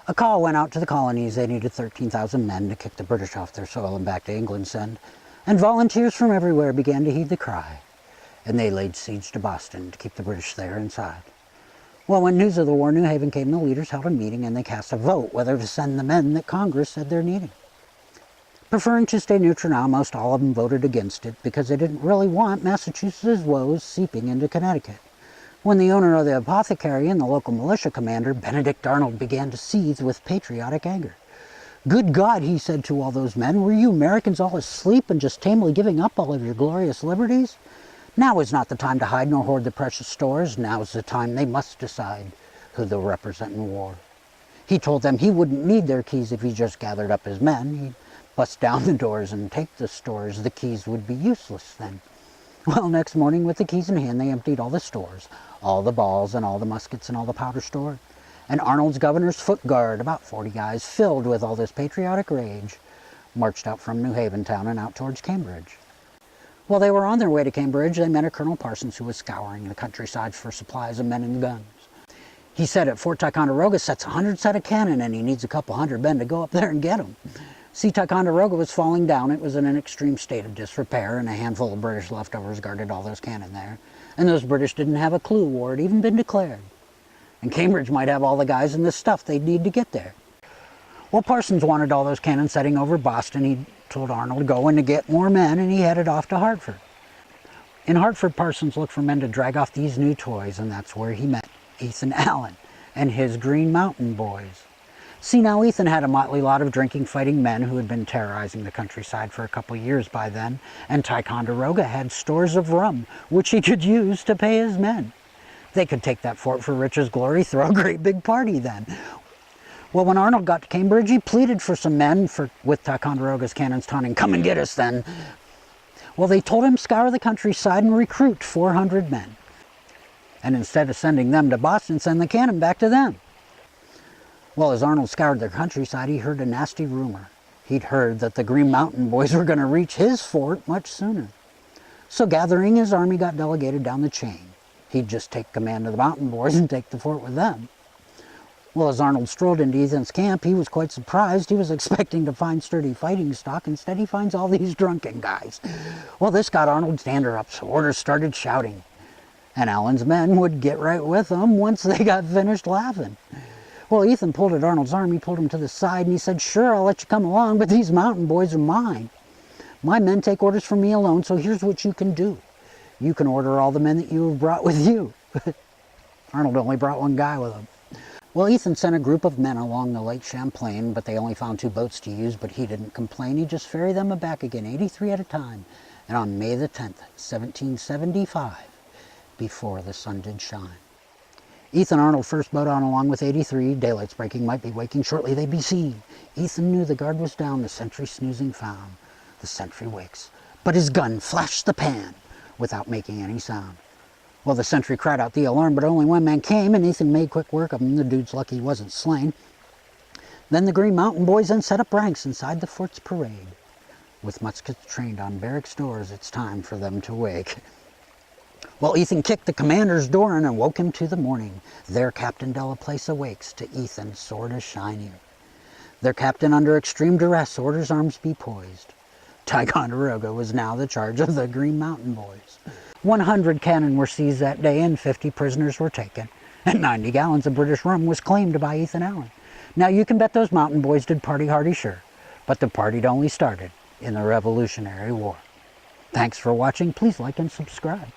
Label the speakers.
Speaker 1: A call went out to the colonies. They needed 13,000 men to kick the British off their soil and back to England's send, and volunteers from everywhere began to heed the cry, and they laid siege to Boston to keep the British there inside. Well, when news of the war in New Haven came, the leaders held a meeting and they cast a vote whether to send the men that Congress said they're needing. Preferring to stay neutral now, most all of them voted against it because they didn't really want Massachusetts' woes seeping into Connecticut. When the owner of the apothecary and the local militia commander, Benedict Arnold, began to seethe with patriotic anger. "Good God," he said to all those men, "were you Americans all asleep and just tamely giving up all of your glorious liberties? Now is not the time to hide nor hoard the precious stores. Now is the time they must decide who they'll represent in war." He told them he wouldn't need their keys if he just gathered up his men. He'd bust down the doors and take the stores. The keys would be useless then. Well, next morning, with the keys in hand, they emptied all the stores, all the balls and all the muskets and all the powder store. And Arnold's governor's foot guard, about 40 guys, filled with all this patriotic rage, marched out from New Haven town and out towards Cambridge. While they were on their way to Cambridge, they met a Colonel Parsons who was scouring the countryside for supplies of men and guns. He said at Fort Ticonderoga sets 100 set of cannon and he needs a couple hundred men to go up there and get them. See, Ticonderoga was falling down. It was in an extreme state of disrepair, and a handful of British leftovers guarded all those cannon there. And those British didn't have a clue war had even been declared. And Cambridge might have all the guys and the stuff they'd need to get there. Well, Parsons wanted all those cannon setting over Boston. He told Arnold to go and to get more men, and he headed off to Hartford. In Hartford, Parsons looked for men to drag off these new toys, and that's where he met Ethan Allen and his Green Mountain Boys. See, now Ethan had a motley lot of drinking, fighting men who had been terrorizing the countryside for a couple years by then, and Ticonderoga had stores of rum, which he could use to pay his men. They could take that fort for riches glory, throw a great big party then. Well, when Arnold got to Cambridge, he pleaded for some men with Ticonderoga's cannons taunting, "Come and get us then." Well, they told him scour the countryside and recruit 400 men. And instead of sending them to Boston, send the cannon back to them. Well, as Arnold scoured the countryside, he heard a nasty rumor. He'd heard that the Green Mountain Boys were going to reach his fort much sooner. So gathering his army, got delegated down the chain. He'd just take command of the Mountain Boys and take the fort with them. Well, as Arnold strolled into Ethan's camp, he was quite surprised. He was expecting to find sturdy fighting stock. Instead, he finds all these drunken guys. Well, this got Arnold's dander up, so orders started shouting. And Allen's men would get right with them once they got finished laughing. Well, Ethan pulled at Arnold's arm. He pulled him to the side, and he said, "Sure, I'll let you come along, but these Mountain Boys are mine. My men take orders from me alone, so here's what you can do. You can order all the men that you have brought with you." Arnold only brought one guy with him. Well, Ethan sent a group of men along the Lake Champlain, but they only found 2 boats to use, but he didn't complain. He just ferried them back again, 83 at a time. And on May the 10th, 1775, before the sun did shine, Ethan Arnold first boat on along with 83. Daylight's breaking, might be waking, shortly they'd be seen. Ethan knew the guard was down, the sentry snoozing found. The sentry wakes, but his gun flashed the pan without making any sound. Well, the sentry cried out the alarm, but only one man came, and Ethan made quick work of him. The dude's lucky he wasn't slain. Then the Green Mountain Boys then set up ranks inside the fort's parade. With muskets trained on barracks doors, it's time for them to wake. Well, Ethan kicked the commander's door in and woke him to the morning. There Captain Delaplace awakes, to Ethan sword is shining. Their captain under extreme duress orders arms be poised. Ticonderoga was now the charge of the Green Mountain Boys. 100 cannon were seized that day and 50 prisoners were taken. And 90 gallons of British rum was claimed by Ethan Allen. Now you can bet those Mountain Boys did party hardy, sure. But the party'd only started in the Revolutionary War. Thanks for watching. Please like and subscribe.